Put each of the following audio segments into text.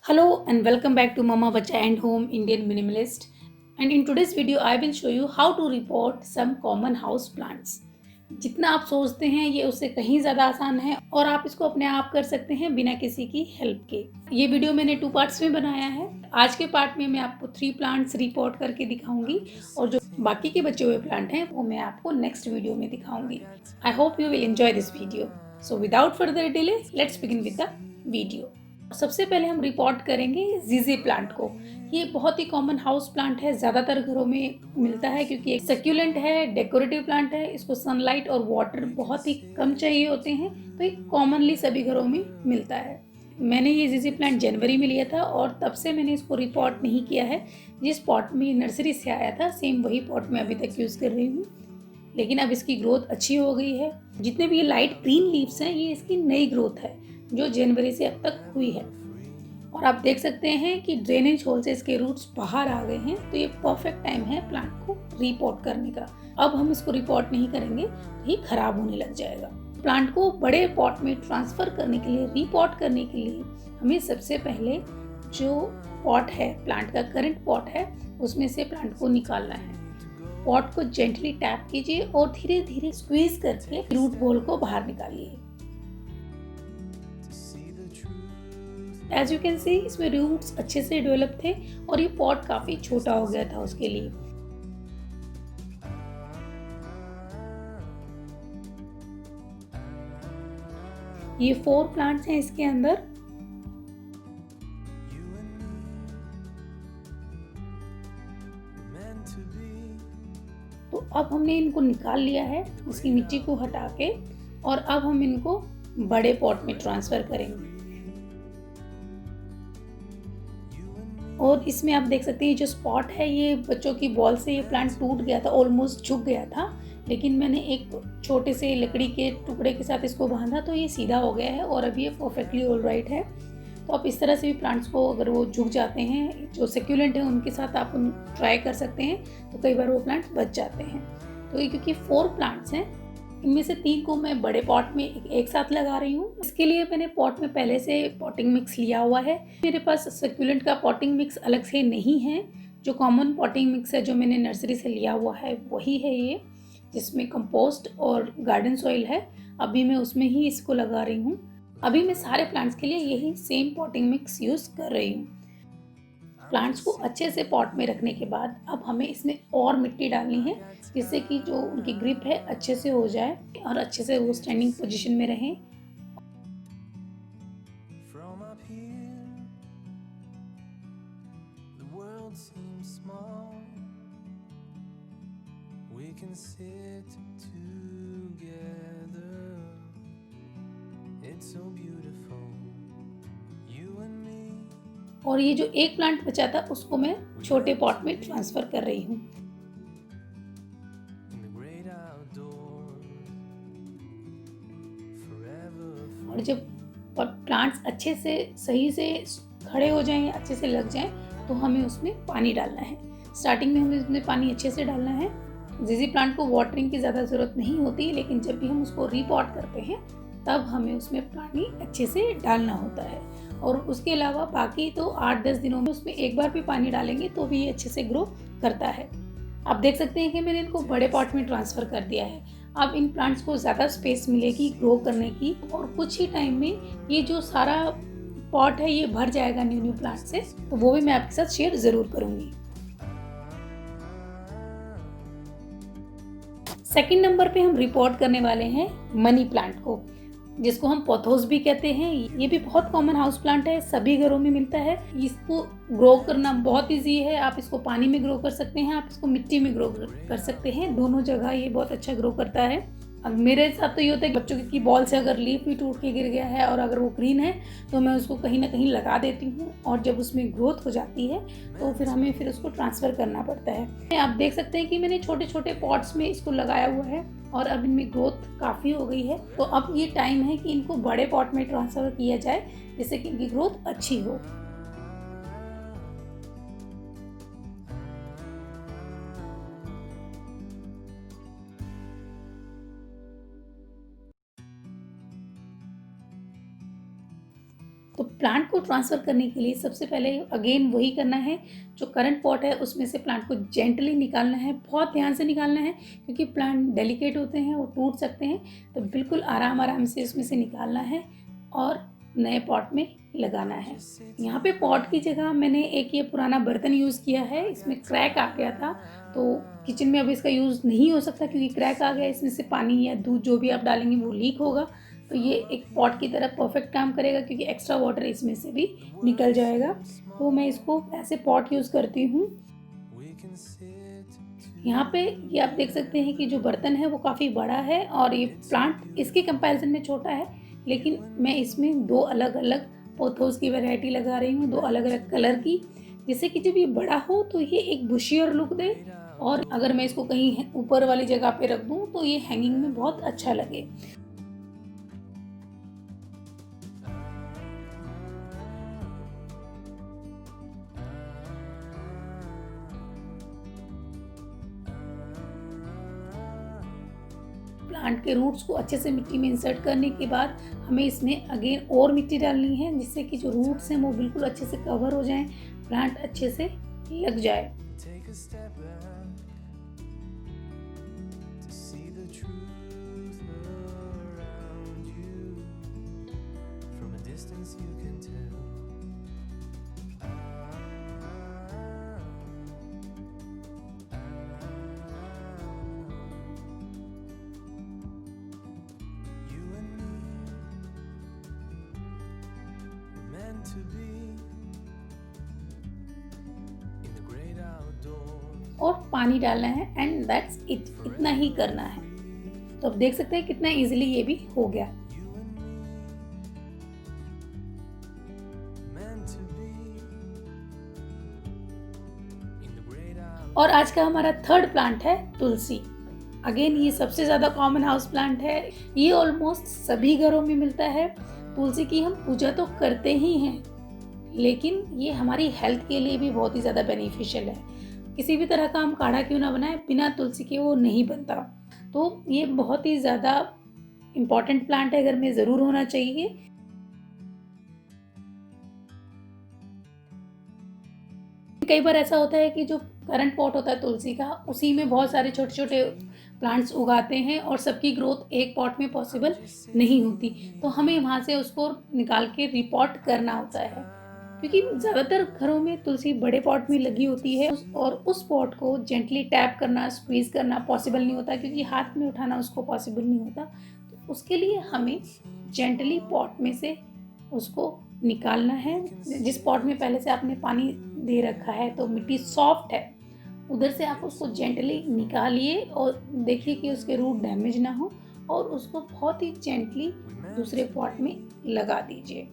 Hello and welcome back to Mama Bacha and Home Indian Minimalist. And in today's video I will show you how to repot some common house plants. जितना आप सोचते हैं ये उससे कहीं ज़्यादा आसान है और आप इसको अपने आप कर सकते हैं बिना किसी की हेल्प के। ये वीडियो मैंने 2 पार्ट्स में बनाया है। आज के पार्ट में मैं आपको 3 प्लांट्स रिपोर्ट करके दिखाऊंगी और जो बाकी के बचे हुए प्लांट हैं वो मैं आपको नेक्स्ट वीडियो में दिखाऊंगी। I hope you will enjoy this video. So without further delay let's begin with the video. सबसे पहले हम रिपोर्ट करेंगे जीजी प्लांट को। ये बहुत ही कॉमन हाउस प्लांट है, ज़्यादातर घरों में मिलता है क्योंकि एक सक्यूलेंट है, डेकोरेटिव प्लांट है। इसको सनलाइट और वाटर बहुत ही कम चाहिए होते हैं, तो ये कॉमनली सभी घरों में मिलता है। मैंने ये जीजी प्लांट जनवरी में लिया था और तब से मैंने इसको रिपोर्ट नहीं किया है। जिस पॉट में नर्सरी से आया था सेम वही पॉट में अभी तक यूज़ कर रही हूँ, लेकिन अब इसकी ग्रोथ अच्छी हो गई है। जितने भी ये लाइट ग्रीन लीव्स हैं ये इसकी नई ग्रोथ है जो जनवरी से अब तक हुई है। और आप देख सकते हैं कि ड्रेनेज होल से इसके रूट्स बाहर आ गए हैं, तो ये परफेक्ट टाइम है प्लांट को रिपोर्ट करने का। अब हम इसको रिपोर्ट नहीं करेंगे तो ये खराब होने लग जाएगा। प्लांट को बड़े पॉट में ट्रांसफर करने के लिए, रिपोर्ट करने के लिए हमें सबसे पहले जो पॉट है, प्लांट का करंट पॉट है, उसमें से प्लांट को निकालना है। पॉट को जेंटली टैप कीजिए और धीरे धीरे स्क्वीज करके रूट बॉल को बाहर निकालिए। एज यू कैन सी इसमें रूट्स अच्छे से डेवलप थे और ये पॉट काफी छोटा हो गया था उसके लिए। ये 4 प्लांट्स हैं इसके अंदर। तो अब हमने इनको निकाल लिया है उसकी मिट्टी को हटा के, और अब हम इनको बड़े पॉट में ट्रांसफर करेंगे। और इसमें आप देख सकते हैं जो स्पॉट है ये बच्चों की बॉल से ये प्लांट टूट गया था, ऑलमोस्ट झुक गया था, लेकिन मैंने एक छोटे से लकड़ी के टुकड़े के साथ इसको बांधा तो ये सीधा हो गया है और अभी ये परफेक्टली ऑल राइट है। तो आप इस तरह से भी प्लांट्स को, अगर वो झुक जाते हैं, जो सेक्यूलेंट है उनके साथ आप ट्राई कर सकते हैं, तो कई बार वो प्लांट्स बच जाते हैं। तो ये क्योंकि 4 प्लांट्स हैं, इनमें से 3 को मैं बड़े पॉट में एक साथ लगा रही हूँ। इसके लिए मैंने पॉट में पहले से पॉटिंग मिक्स लिया हुआ है। मेरे पास सक्यूलेंट का पॉटिंग मिक्स अलग से नहीं है। जो कॉमन पॉटिंग मिक्स है जो मैंने नर्सरी से लिया हुआ है वही है ये, जिसमें कंपोस्ट और गार्डन सॉइल है। अभी मैं उसमें ही इसको लगा रही हूँ। अभी मैं सारे प्लांट्स के लिए यही सेम पॉटिंग मिक्स यूज़ कर रही हूँ। प्लांट्स को अच्छे से पॉट में रखने के बाद अब हमें इसमें और मिट्टी डालनी है, जिससे कि जो उनकी ग्रिप है अच्छे से हो जाए और अच्छे से वो स्टैंडिंग पोजीशन में रहें। और ये जो एक प्लांट बचा था उसको मैं छोटे पॉट में ट्रांसफर कर रही हूँ। और जब प्लांट्स अच्छे से सही से खड़े हो जाएं, अच्छे से लग जाएं, तो हमें उसमें पानी डालना है। स्टार्टिंग में हमें उसमें पानी अच्छे से डालना है। जीजी प्लांट को वाटरिंग की ज़्यादा ज़रूरत नहीं होती, लेकिन जब भी हम उसको रिपॉट करते हैं तब हमें उसमें पानी अच्छे से डालना होता है। और उसके अलावा बाकी तो 8-10 दिनों में उसमें एक बार भी पानी डालेंगे तो भी ये अच्छे से ग्रो करता है। आप देख सकते हैं कि मैंने इनको बड़े पॉट में ट्रांसफ़र कर दिया है। अब इन प्लांट्स को ज़्यादा स्पेस मिलेगी ग्रो करने की, और कुछ ही टाइम में ये जो सारा पॉट है ये भर जाएगा न्यू प्लांट से, तो वो भी मैं आपके साथ शेयर ज़रूर करूँगी। सेकंड नंबर पे हम रिपोर्ट करने वाले हैं मनी प्लांट को, जिसको हम पोथोस भी कहते हैं। ये भी बहुत कॉमन हाउस प्लांट है, सभी घरों में मिलता है। इसको ग्रो करना बहुत इजी है। आप इसको पानी में ग्रो कर सकते हैं, आप इसको मिट्टी में ग्रो कर सकते हैं, दोनों जगह ये बहुत अच्छा ग्रो करता है। अब मेरे साथ तो ये होता है कि बच्चों की बॉल से अगर लीफ भी टूट के गिर गया है और अगर वो ग्रीन है तो मैं उसको कहीं ना कहीं लगा देती हूँ, और जब उसमें ग्रोथ हो जाती है तो फिर हमें उसको ट्रांसफ़र करना पड़ता है। आप देख सकते हैं कि मैंने छोटे छोटे पॉट्स में इसको लगाया हुआ है और अब इनमें ग्रोथ काफ़ी हो गई है। तो अब ये टाइम है कि इनको बड़े पॉट में ट्रांसफ़र किया जाए, जिससे कि इनकी ग्रोथ अच्छी हो। तो प्लांट को को ट्रांसफ़र करने के लिए सबसे पहले अगेन वही करना है, जो करंट पॉट है उसमें से प्लांट को जेंटली निकालना है, बहुत ध्यान से निकालना है क्योंकि प्लांट डेलिकेट होते हैं, वो टूट सकते हैं। तो बिल्कुल आराम से इसमें से निकालना है और नए पॉट में लगाना है। यहाँ पे पॉट की जगह मैंने एक ये पुराना बर्तन यूज़ किया है, इसमें क्रैक आ गया था, तो किचन में अब इसका यूज़ नहीं हो सकता क्योंकि क्रैक आ गया। इसमें से पानी या दूध जो भी आप डालेंगे वो लीक होगा, तो ये एक पॉट की तरह परफेक्ट काम करेगा क्योंकि एक्स्ट्रा वाटर इसमें से भी निकल जाएगा। तो मैं इसको ऐसे पॉट यूज़ करती हूँ। यहाँ पे ये आप देख सकते हैं कि जो बर्तन है वो काफ़ी बड़ा है और ये प्लांट इसके कंपैरिजन में छोटा है, लेकिन मैं इसमें 2 अलग-अलग पोथोस की वैरायटी लगा रही हूँ, 2 अलग-अलग कलर की, जिससे कि जब ये बड़ा हो तो ये एक बुशियर लुक दे और अगर मैं इसको कहीं ऊपर वाली जगह पे रख दूँ तो ये हैंगिंग में बहुत अच्छा लगे। प्लांट के रूट्स को अच्छे से मिट्टी में इंसर्ट करने के बाद हमें इसमें अगेन और मिट्टी डालनी है, जिससे कि जो रूट्स हैं वो बिल्कुल अच्छे से कवर हो जाएं, प्लांट अच्छे से लग जाए। To be in the great outdoors. और पानी डालना है एंड दैट्स इट, इतना ही करना है। तो अब देख सकते हैं कितना इजीली ये भी हो गया। और आज का हमारा थर्ड प्लांट है तुलसी। अगेन ये सबसे ज़्यादा कॉमन हाउस प्लांट है, ये ऑलमोस्ट सभी घरों में मिलता है। तुलसी की हम पूजा तो करते ही हैं, लेकिन ये हमारी हेल्थ के लिए भी बहुत ही ज़्यादा बेनिफिशियल है। किसी भी तरह का हम काढ़ा क्यों ना बनाए, बिना तुलसी के वो नहीं बनता। तो ये बहुत ही ज़्यादा इम्पॉर्टेंट प्लांट है, घर में ज़रूर होना चाहिए। कई बार ऐसा होता है कि जो करंट पॉट होता है तुलसी का, उसी में बहुत सारे छोटे छोटे प्लांट्स उगाते हैं और सबकी ग्रोथ एक पॉट में पॉसिबल नहीं होती, तो हमें वहाँ से उसको निकाल के रिपॉट करना होता है, क्योंकि ज़्यादातर घरों में तुलसी बड़े पॉट में लगी होती है और उस पॉट को जेंटली टैप करना, स्क्वीज़ करना पॉसिबल नहीं होता, क्योंकि हाथ में उठाना उसको पॉसिबल नहीं होता। तो उसके लिए हमें जेंटली पॉट में से उसको निकालना है। जिस पॉट में पहले से आपने पानी दे रखा है तो मिट्टी सॉफ्ट है, उधर से आप उसको जेंटली निकालिए और देखिए कि उसके रूट डैमेज ना हो और उसको बहुत ही जेंटली दूसरे पॉट में लगा दीजिए।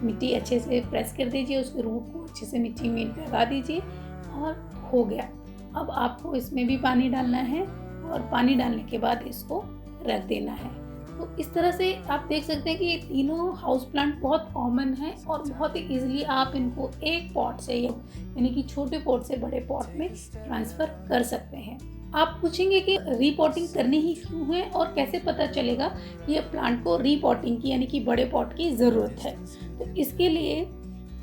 मिट्टी अच्छे से प्रेस कर दीजिए, उसके रूट को अच्छे से मिट्टी में लगा दीजिए और हो गया। अब आपको इसमें भी पानी डालना है और पानी डालने के बाद इसको रख देना है। तो इस तरह से आप देख सकते हैं कि ये तीनों हाउस प्लांट बहुत कॉमन है और बहुत ही इजीली आप इनको एक पॉट से यानी कि छोटे पॉट से बड़े पॉट में ट्रांसफ़र कर सकते हैं। आप पूछेंगे कि रीपॉटिंग करनी ही क्यों है और कैसे पता चलेगा कि ये प्लांट को रीपॉटिंग की यानी कि बड़े पॉट की ज़रूरत है। तो इसके लिए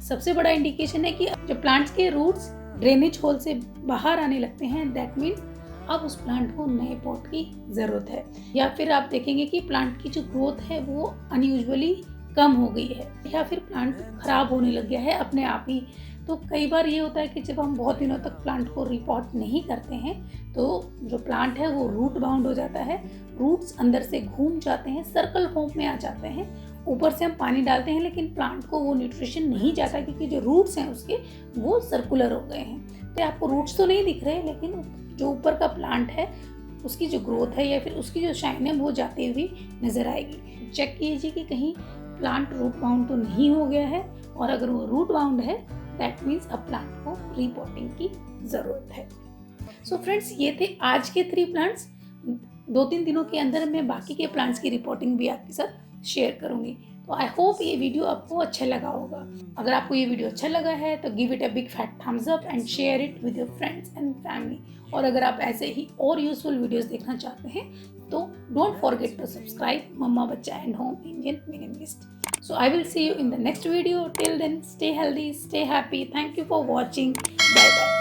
सबसे बड़ा इंडिकेशन है कि जब प्लांट्स के रूट्स ड्रेनेज होल से बाहर आने लगते हैं, दैट मीन्स अब उस प्लांट को नए पॉट की ज़रूरत है। या फिर आप देखेंगे कि प्लांट की जो ग्रोथ है वो अनयूजुअली कम हो गई है, या फिर प्लांट खराब होने लग गया है अपने आप ही। तो कई बार ये होता है कि जब हम बहुत दिनों तक प्लांट को रिपॉट नहीं करते हैं तो जो प्लांट है वो रूट बाउंड हो जाता है, रूट्स अंदर से घूम जाते हैं, सर्कल फॉर्म में आ जाते हैं। ऊपर से हम पानी डालते हैं लेकिन प्लांट को वो न्यूट्रिशन नहीं जाता, क्योंकि जो रूट्स हैं उसके वो सर्कुलर हो गए हैं। तो आपको रूट्स तो नहीं दिख रहे, लेकिन जो ऊपर का प्लांट है उसकी जो ग्रोथ है या फिर उसकी जो शाइन है वो जाती हुई नजर आएगी। चेक कीजिए कि कहीं प्लांट रूट बाउंड तो नहीं हो गया है, और अगर वो रूट बाउंड है दैट मीन्स अब प्लांट को रिपॉटिंग की ज़रूरत है। सो फ्रेंड्स, ये थे आज के 3 प्लांट्स। 2-3 दिनों के अंदर मैं बाकी के प्लांट्स की रिपोर्टिंग भी आपके साथ शेयर करूंगी। तो आई होप ये वीडियो आपको अच्छा लगा होगा। अगर आपको ये वीडियो अच्छा लगा है तो give it a big fat Thums up and share it with your friends and family. और अगर आप ऐसे ही और यूजफुल वीडियोस देखना चाहते हैं तो डोंट फॉरगेट टू सब्सक्राइब मम्मा बच्चा and home Indian minimalist. So I will see you in the next video. Till then, stay healthy, stay happy. Thank you for watching. Bye bye.